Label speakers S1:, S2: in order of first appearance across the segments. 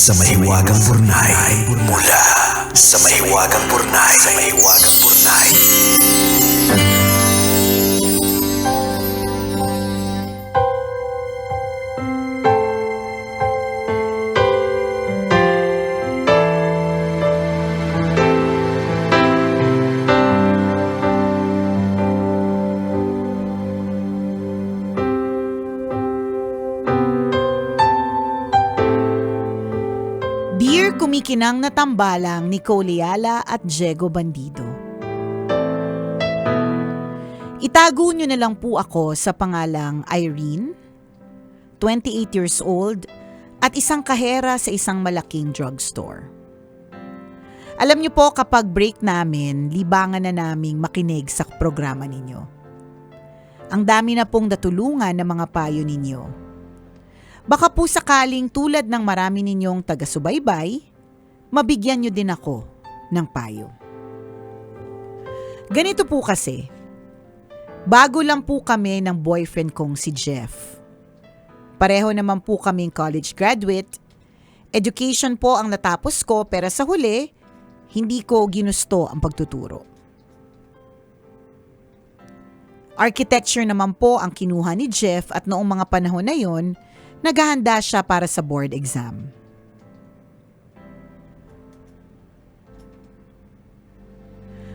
S1: Sa mahiwagang burnay mula sa mahiwagang burnay.
S2: Dear kumikinang na tambalang Nicole Ayala at Diego Bandido. Itago nyo na lang po ako sa pangalang Irene, 28 years old, at isang kahera sa isang malaking drugstore. Alam nyo po kapag break namin, libangan na naming makinig sa programa ninyo. Ang dami na pong natulungan ng mga payo ninyo. Baka po sakaling tulad ng marami ninyong taga-subaybay, mabigyan nyo din ako ng payo. Ganito po kasi, bago lang po kami ng boyfriend kong si Jeff. Pareho naman po kaming college graduate. Education po ang natapos ko pero sa huli, hindi ko ginusto ang pagtuturo. Architecture naman po ang kinuha ni Jeff at noong mga panahon na yon, naghahanda siya para sa board exam.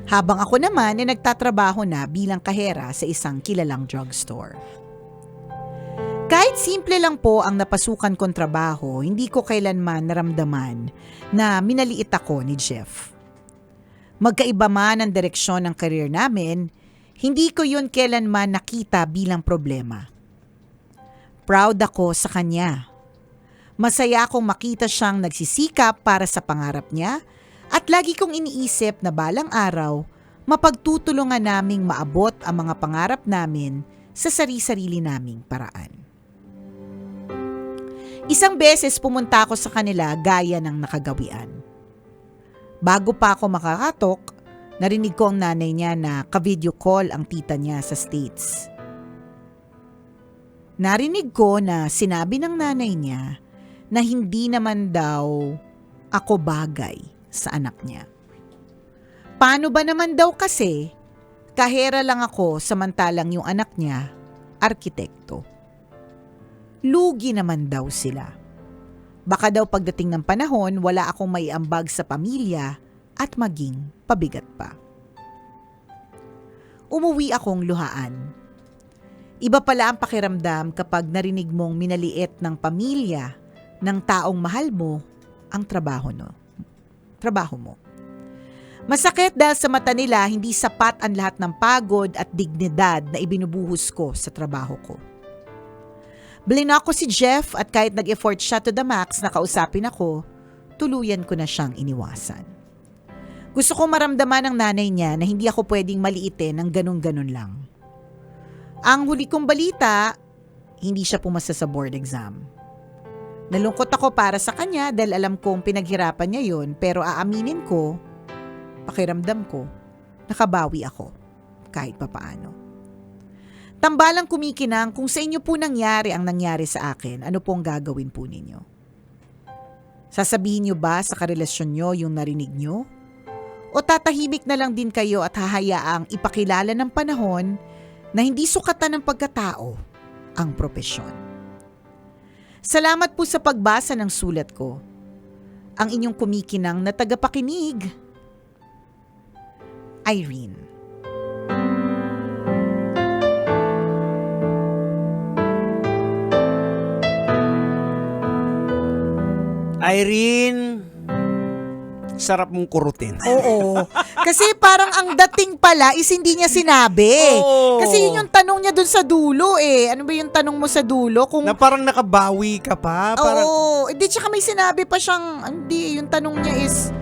S2: Habang ako naman ay nagtatrabaho na bilang kahera sa isang kilalang drugstore. Kahit simple lang po ang napasukan kong trabaho, hindi ko kailanman naramdaman na minaliit ako ni Jeff. Magkaiba man ang direksyon ng career namin, hindi ko yun kailanman nakita bilang problema. Proud ako sa kanya. Masaya akong makita siyang nagsisikap para sa pangarap niya at lagi kong iniisip na balang araw, mapagtutulungan naming maabot ang mga pangarap namin sa sarili-sarili naming paraan. Isang beses pumunta ako sa kanila gaya ng nakagawian. Bago pa ako makakatok, narinig ko ang nanay niya na ka-video call ang tita niya sa States. Narinig ko na sinabi ng nanay niya na hindi naman daw ako bagay sa anak niya. Paano ba naman daw kasi, kahera lang ako samantalang yung anak niya, arkitekto. Lugi naman daw sila. Baka daw pagdating ng panahon, wala akong maiambag sa pamilya at maging pabigat pa. Umuwi akong luhaan. Iba pala ang pakiramdam kapag narinig mong minaliit ng pamilya ng taong mahal mo ang trabaho mo. Masakit dahil sa mata nila hindi sapat ang lahat ng pagod at dignidad na ibinubuhos ko sa trabaho ko. Blinak ko si Jeff at kahit nag-effort siya to the max na kausapin ako, tuluyan ko na siyang iniwasan. Gusto ko maramdaman ng nanay niya na hindi ako pwedeng maliitin ng ganun-ganun lang. Ang huli kong balita, hindi siya pumasa sa board exam. Nalungkot ako para sa kanya dahil alam kong pinaghirapan niya yun pero aaminin ko, pakiramdam ko, nakabawi ako kahit papaano. Tambalang kumikinang kung sa inyo po nangyari ang nangyari sa akin, ano pong gagawin po ninyo? Sasabihin niyo ba sa karelasyon niyo yung narinig niyo? O tatahimik na lang din kayo at hahayaang ipakilala ng panahon na hindi sukatan ng pagkatao ang propesyon. Salamat po sa pagbasa ng sulat ko. Ang inyong kumikinang na tagapakinig, Irene.
S3: Irene, sarap mong kurutin.
S2: Oo. Kasi parang ang dating pala is hindi niya sinabi.
S3: Oo.
S2: Kasi yun yung tanong niya dun sa dulo eh. Ano ba yung tanong mo sa dulo? Kung
S3: Na parang nakabawi ka pa. Parang,
S2: oo. Hindi, tsaka may sinabi pa siyang, hindi, yung tanong niya is,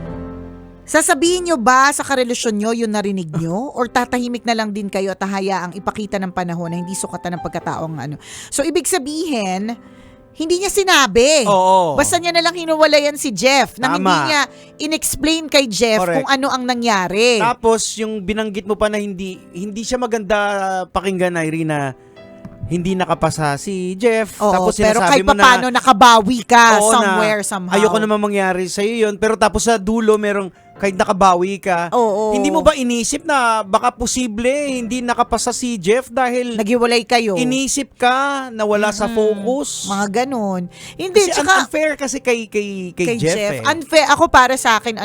S2: sasabihin niyo ba sa karelasyon niyo yung narinig niyo? Or tatahimik na lang din kayo at hahayaang ipakita ng panahon na hindi sukatan ng pagkataong ano? So, ibig sabihin, hindi niya sinabi.
S3: Oo.
S2: Basta niya na lang hinuwalayan si Jeff na
S3: Tama.
S2: hindi niya in-explain kay Jeff
S3: Correct.
S2: kung ano ang nangyari.
S3: Tapos yung binanggit mo pa na hindi siya maganda pakinggan, Irene, na hindi nakapasa si Jeff.
S2: Oo,
S3: Tapos
S2: pero
S3: sinasabi
S2: kahit
S3: mo na,
S2: paano nakabawi ka
S3: oo,
S2: somewhere,
S3: na
S2: somehow.
S3: ayoko naman mangyari sa'yo yun. Pero tapos sa dulo, merong kahit nakabawi ka.
S2: Oo.
S3: Hindi mo ba inisip na baka posible hindi nakapasa si Jeff dahil
S2: Nagiwalay kayo?
S3: inisip ka na wala sa focus?
S2: Mga ganun. Hindi,
S3: Kasi
S2: tsaka
S3: unfair kasi kay Jeff eh.
S2: Unfair. Ako para sa akin,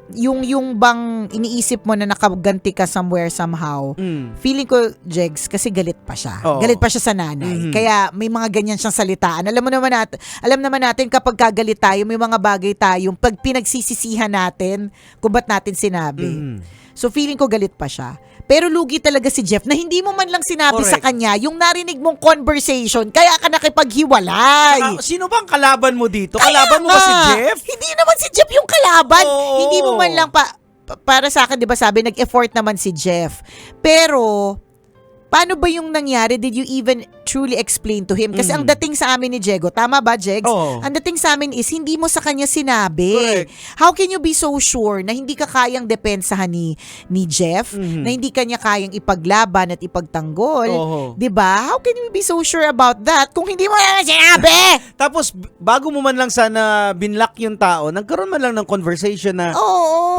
S2: yung bang iniisip mo na nakaganti ka somewhere somehow, feeling ko, Jegs, kasi galit pa siya.
S3: Oo.
S2: Galit pa siya sa nanay.
S3: Mhm.
S2: Kaya may mga ganyan siyang salitaan. Alam naman natin kapag kagalit tayo, may mga bagay tayong pag pinagsisisihan natin kung ba't natin sinabi. So feeling ko galit pa siya. Pero lugi talaga si Jeff na hindi mo man lang sinabi
S3: Correct.
S2: sa kanya yung narinig mong conversation, kaya ka nakipaghiwalay.
S3: Sino bang kalaban mo dito?
S2: Kaya
S3: Kalaban mo ba si
S2: nga,
S3: Jeff?
S2: Hindi naman si Jeff yung kalaban.
S3: Oo.
S2: Hindi mo man lang para sa akin, 'di ba, sabi nag-effort naman si Jeff. Pero paano ba yung nangyari? Did you even truly explain to him? Kasi ang dating sa amin ni Diego, tama ba, Jegs?
S3: Oo.
S2: Ang dating sa amin is hindi mo sa kanya sinabi.
S3: Correct.
S2: How can you be so sure na hindi ka kayang depensahan ni Jeff? Na hindi kanya kayang ipaglaban at ipagtanggol?
S3: Oo.
S2: 'Di ba? How can you be so sure about that kung hindi mo na sinabi?
S3: Tapos, bago mo man lang sana binlock yung tao, nagkaroon man lang ng conversation na
S2: Oo.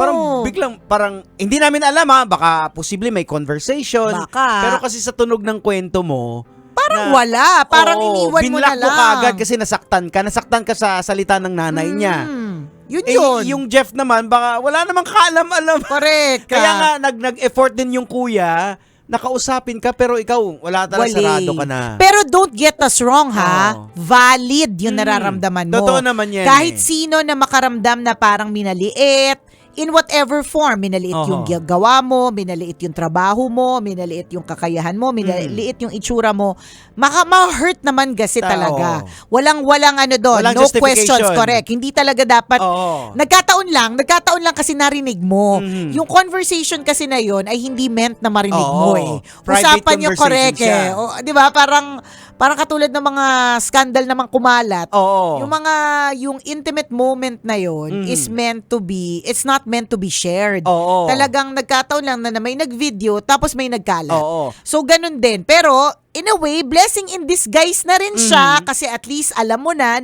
S3: parang hindi namin alam baka posible may conversation.
S2: Baka.
S3: Pero kasi sa tunog ng kwento mo,
S2: Parang wala. Parang iniwan mo na
S3: binlock
S2: lang.
S3: mo kaagad kasi nasaktan ka sa salita ng nanay niya.
S2: Yun
S3: Eh,
S2: yun.
S3: yung Jeff naman, baka wala namang kaalam-alam.
S2: Correct.
S3: Kaya nga, nag-effort din yung kuya, nakausapin ka, pero ikaw, wala talaga, sarado ka na.
S2: Pero don't get us wrong, ha?
S3: Oo.
S2: Valid yung nararamdaman mo.
S3: Totoo naman yan
S2: Kahit
S3: eh.
S2: sino na makaramdam na parang minaliit, in whatever form, minaliit yung gawa mo, minaliit yung trabaho mo, minaliit yung kakayahan mo, minaliit yung itsura mo, ma-hurt naman kasi talaga. Walang doon.
S3: Walang
S2: No
S3: justification.
S2: questions, correct. Hindi talaga dapat,
S3: Oo.
S2: nagkataon lang kasi narinig mo. Yung conversation kasi na yon ay hindi meant na marinig mo eh.
S3: Private
S2: Usapan nyo correct
S3: conversation
S2: eh.
S3: siya.
S2: O, 'di ba? Parang katulad ng mga scandal namang kumalat.
S3: Oo.
S2: Yung intimate moment na yon is it's not meant to be shared.
S3: Oo.
S2: Talagang nagkataon lang na may nag-video tapos may nagkalat.
S3: Oo.
S2: So ganun din. Pero in a way, blessing in disguise na rin siya kasi at least alam mo na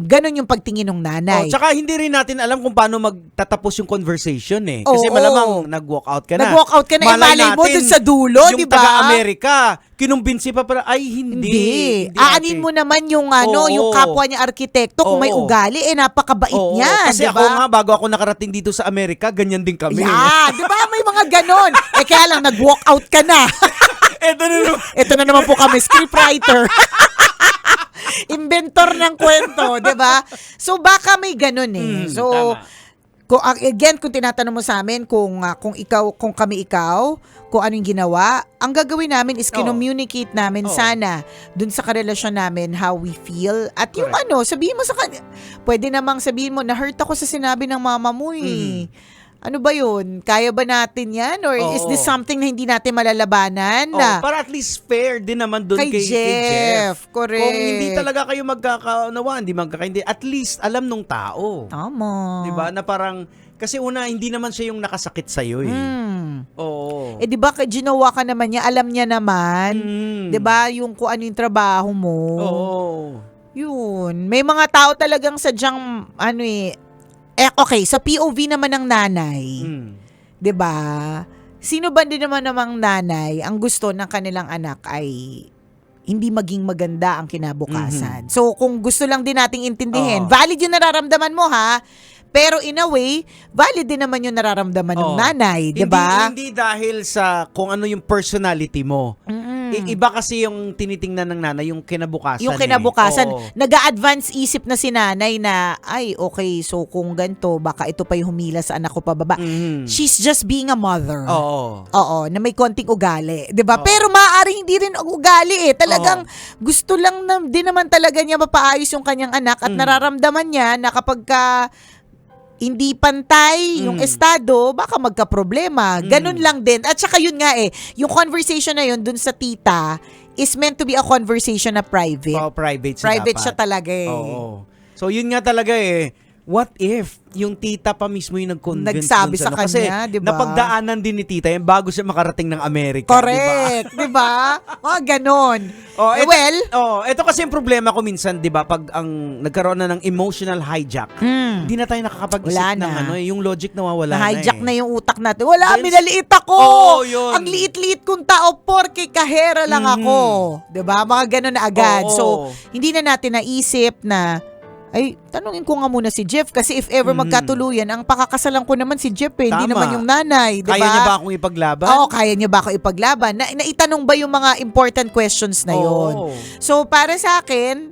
S2: ganun yung pagtingin ng nanay.
S3: Tsaka hindi rin natin alam kung paano magtatapos yung conversation eh. Kasi
S2: Oo.
S3: malamang nag-walk out ka na.
S2: Nag-walk out ka na, malay mo dun sa dulo,
S3: yung
S2: di ba?
S3: taga-Amerika, kinumbinsi pa para, ay hindi.
S2: Aanin mo naman yung
S3: Oo.
S2: yung kapwa niya arkitekto kung may
S3: Oo.
S2: ugali, napakabait
S3: Oo,
S2: niya,
S3: kasi
S2: di
S3: ako
S2: ba?
S3: nga, bago ako nakarating dito sa Amerika, ganyan din kami.
S2: Yeah, di ba? May mga ganon. Kaya lang, nag-walk out ka na.
S3: Eto na naman.
S2: Ito na naman po kami, scriptwriter. Inventor ng kwento, 'di ba? So baka may ganun eh. So
S3: tama.
S2: kung tinatanong mo sa amin kung kami ikaw, kung anong ginawa, ang gagawin namin is communicate namin sana dun sa karelasyon namin how we feel at yung sabihin mo sa kanya. Pwede namang sabihin mo na hurt ako sa sinabi ng mama mo eh. Ano ba yun? Kaya ba natin yan? Or is this something na hindi natin malalabanan?
S3: Para at least fair din naman doon kay Jeff.
S2: Correct.
S3: Kung hindi talaga kayo magkakaunawaan, at least alam nung tao.
S2: Tama.
S3: Diba? Na parang, kasi una, hindi naman siya yung nakasakit sa'yo eh. Oo.
S2: Eh, di ba, ginawa ka naman niya, alam niya naman. Di ba, yung kung ano yung trabaho mo.
S3: Oo.
S2: Yun. May mga tao talagang sadyang, okay, sa POV naman ng nanay, 'di ba? Sino ba din naman namang nanay ang gusto ng kanilang anak ay hindi maging maganda ang kinabukasan. So kung gusto lang din nating intindihin, valid 'yung nararamdaman mo ha. Pero in a way, valid din naman 'yung nararamdaman ng nanay, 'di ba?
S3: Hindi dahil sa kung ano yung personality mo. Iba kasi yung tinitingnan ng nanay, yung kinabukasan.
S2: Yung kinabukasan,
S3: Eh.
S2: nag-a-advance isip na si nanay na, ay, okay, so kung ganito, baka ito pa yung humila sa anak ko pababa. She's just being a mother. Oo, na may konting ugali. 'Di ba? Pero maaaring hindi rin ugali eh. Talagang gusto lang din naman talaga niya mapaayos yung kanyang anak at nararamdaman niya na kapag hindi pantay yung estado, baka magka-problema. Ganun lang din. At saka yun nga yung conversation na yun dun sa tita is meant to be a conversation na private.
S3: Private
S2: Private
S3: dapat.
S2: siya talaga eh.
S3: Oo. So yun nga talaga what if yung tita pa mismo yung nag-convince
S2: Nagsabi
S3: dun
S2: sa
S3: ano? Kasi
S2: kanya, di ba?
S3: napagdaanan din ni tita yan bago siya makarating ng Amerika.
S2: Correct, di ba? Mga ganon.
S3: Oh, ito,
S2: Well,
S3: ito kasi yung problema ko minsan, 'di ba, pag ang nagkaroon na ng emotional hijack, hindi na tayo nakakapag-isip
S2: Wala
S3: ng
S2: na.
S3: yung logic nawawala
S2: na-hijack
S3: na
S2: na yung utak natin. Wala,
S3: Then,
S2: minaliit ako.
S3: Oo, yun.
S2: Ang liit-liit kong tao, porke kahera lang ako. 'Di ba? Mga ganon na agad.
S3: Oo.
S2: So, hindi na natin naisip na ay, tanungin ko nga muna si Jeff kasi if ever magkatuluyan, ang pakakasalan ko naman si Jeff hindi
S3: Tama.
S2: naman yung nanay, di ba?
S3: Kaya niya ba akong ipaglaban?
S2: Oo, kaya niya ba ako ipaglaban? Naitanong ba yung mga important questions na yon?
S3: Oo.
S2: So, para sa akin,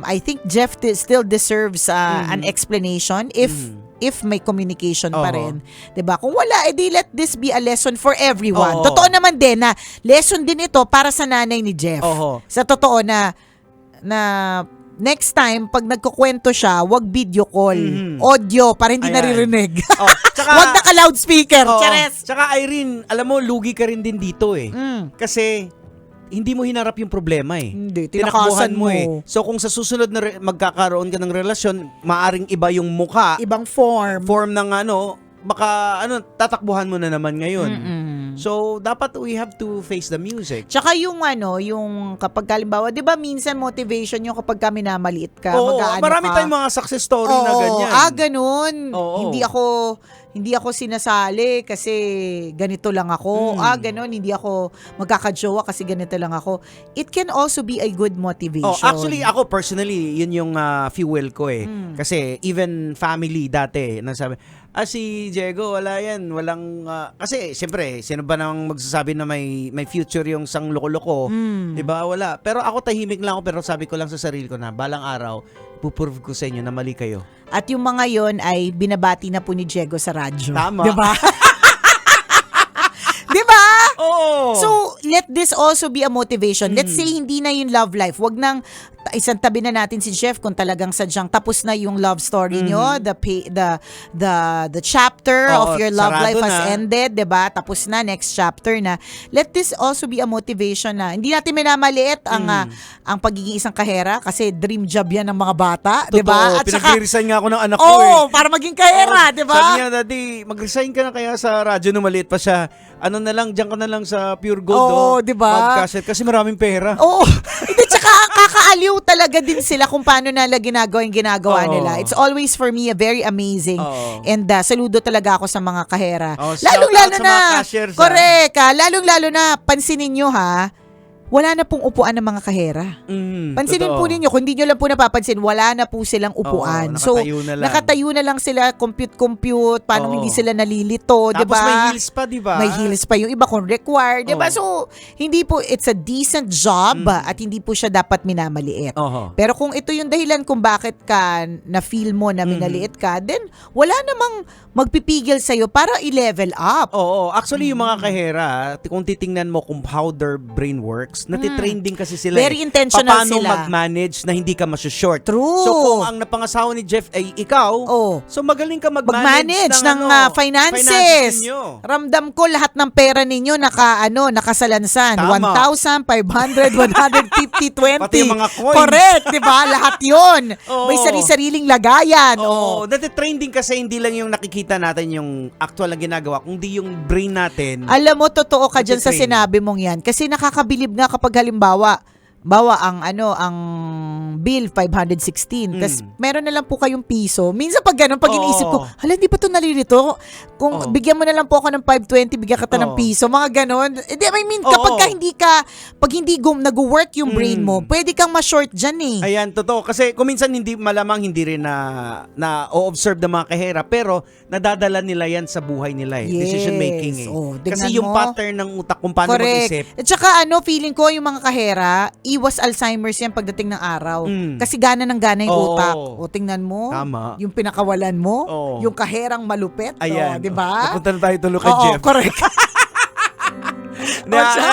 S2: I think Jeff still deserves an explanation if may communication pa
S3: Oo.
S2: rin. 'Di ba? Kung wala, edi let this be a lesson for everyone.
S3: Oo.
S2: Totoo naman din na lesson din ito para sa nanay ni Jeff.
S3: Oo.
S2: Sa totoo na next time, pag nagkukwento siya, wag video call. Audio, para hindi
S3: Ayan.
S2: naririnig.
S3: Oh, tsaka,
S2: Wag naka-loudspeaker.
S3: Oo.
S2: Chares!
S3: Tsaka Irene, alam mo, lugi ka rin din dito eh. Kasi, hindi mo hinarap yung problema eh.
S2: Hindi,
S3: Tinakbuhan
S2: tinakasan
S3: mo
S2: mo.
S3: eh. So kung sa susunod na magkakaroon ka ng relasyon, maaring iba yung mukha,
S2: Ibang form.
S3: ng baka tatakbuhan mo na naman ngayon. So dapat we have to face the music.
S2: Tsaka yung kapag halimbawa, 'di ba minsan motivation yung kapag kami namaliit ka,
S3: Oo,
S2: mag-aano
S3: marami
S2: ka.
S3: tayong mga success story na
S2: Oo,
S3: ganyan.
S2: ganun.
S3: Oo.
S2: Hindi ako sinasali kasi ganito lang ako. Ganun, hindi ako magkakajowa kasi ganito lang ako. It can also be a good motivation.
S3: Oh, actually ako personally, yun yung fuel ko eh. Kasi even family dati, nasabi, si Diego, wala yan, walang, kasi siyempre, sino ba namang magsasabi na may future yung sang loko-loko, diba, wala. Pero ako tahimik lang ako, pero sabi ko lang sa sarili ko na, balang araw, puprove ko sa inyo na mali kayo.
S2: At yung mga yon ay binabati na po ni Diego sa radyo.
S3: Tama.
S2: Diba? Diba?
S3: Oo.
S2: So, let this also be a motivation. Let's say hindi na yung love life. Wag nang isang tabi na natin si Jeff kung talagang sadyang tapos na yung love story nyo, the chapter of your love
S3: sarado
S2: life has
S3: na.
S2: ended, 'di ba? Tapos na, next chapter na. Let this also be a motivation na hindi natin minamaliit ang pagiging isang kahera kasi dream job 'yan ng mga bata, 'di ba?
S3: Totoo, pinag-resign nga ako ng anak ko eh.
S2: Oh, para maging kahera, 'di ba?
S3: Sabi niya, Daddy, mag-resign ka na kaya sa radyo nung maliit pa siya. Ano na lang, diyan ka na lang sa Pure Gold.
S2: Oo, di ba?
S3: Mag-cassette kasi maraming pera.
S2: Oo. Hindi, tsaka kakaaliw talaga din sila kung paano nila ginagawa yung ginagawa
S3: Oo.
S2: nila. It's always for me very amazing.
S3: Oo.
S2: And saludo talaga ako sa mga kahera.
S3: Oh,
S2: Lalong-lalo
S3: shout out sa
S2: na.
S3: mga cashiers,
S2: Correct. Lalong-lalo na, pansinin nyo ha, wala na pong upuan ng mga kahera. Pansinin
S3: Totoo.
S2: po ninyo, kung hindi nyo lang po napapansin, wala na po silang upuan.
S3: Oo,
S2: So,
S3: nakatayo na lang.
S2: nakatayo na lang sila, compute, paano
S3: Oo.
S2: hindi sila nalilito, di
S3: Tapos
S2: ba?
S3: may heels pa, di ba?
S2: May heels pa yung iba kung required, di ba?
S3: Oo.
S2: So, hindi po, it's a decent job at hindi po siya dapat minamaliit.
S3: Oho.
S2: Pero kung ito yung dahilan kung bakit ka na-feel mo na minaliit ka, then wala namang magpipigil sa'yo para i-level up.
S3: Oo, actually yung mga kahera, kung titingnan mo kung how their brain works, natitrain din kasi sila.
S2: Very intentional
S3: paano
S2: sila.
S3: mag-manage na hindi ka masyashort.
S2: True.
S3: So kung ang napangasawa ni Jeff ay ikaw,
S2: Oh.
S3: so magaling ka
S2: Mag-manage ng finances.
S3: ninyo.
S2: Ramdam ko lahat ng pera ninyo nakasalansan.
S3: Tama.
S2: 1,500, 150, 20.
S3: Pati yung mga coins.
S2: Correct, di ba? Lahat yun.
S3: Oo.
S2: May sarili-sariling lagayan.
S3: Oo, natitrain din kasi hindi lang yung nakikita natin yung actual na ginagawa, kundi yung brain natin.
S2: Alam mo, totoo ka dyan sa
S3: Natitrain.
S2: sinabi mong yan. Kasi nakakabilib nga kapag halimbawa, ang bill 516. Tapos meron na lang po kayong piso. Minsan pag ganun, pag
S3: Oo.
S2: iniisip ko, hala, hindi pa ito nalilito. Kung
S3: Oo.
S2: bigyan mo na lang po ako ng 520, bigyan kita ng
S3: Oo.
S2: piso. Mga ganun. I mean,
S3: Oo.
S2: kapag pag hindi nag-work yung brain mo, pwede kang ma-short dyan eh.
S3: Ayan, totoo. Kasi kung minsan malamang hindi rin na o-observe ng mga kahera, pero nadadala nila yan sa buhay nila eh.
S2: Yes.
S3: Decision making eh.
S2: Oh,
S3: Kasi
S2: tingnan
S3: yung
S2: mo.
S3: pattern ng utak kung paano mag-isip.
S2: At saka feeling ko yung mga kahera, iwas Alzheimer's yan pagdating ng araw. Kasi gana ng gana yung
S3: Oo.
S2: utak. O tingnan mo,
S3: Tama.
S2: yung pinakawalan mo,
S3: Oo.
S2: yung kaherang malupit,
S3: Ayan.
S2: di ba?
S3: Napunta na tayo tuloy kay
S2: Oo,
S3: Jeff.
S2: correct.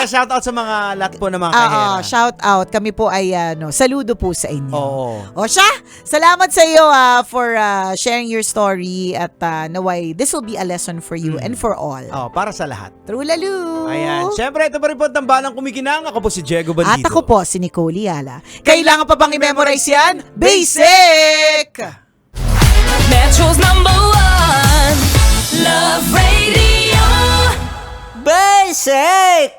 S3: Shout out sa mga lahat po ng mga kahera.
S2: Shout out. Kami po ay saludo po sa inyo.
S3: Oo.
S2: O siya, salamat sa iyo for sharing your story at naway this will be a lesson for you and for all.
S3: Oh, para sa lahat.
S2: True lalo.
S3: Ayan. Siyempre, ito pa rin po ang Tambalang Kumikinang. Ako po si Diego Bandido.
S2: At ako po si Nicole Yala. Kailangan pa bang i-memorize yan? Basic!
S4: Metro's #1 Love Radio.
S5: Basic!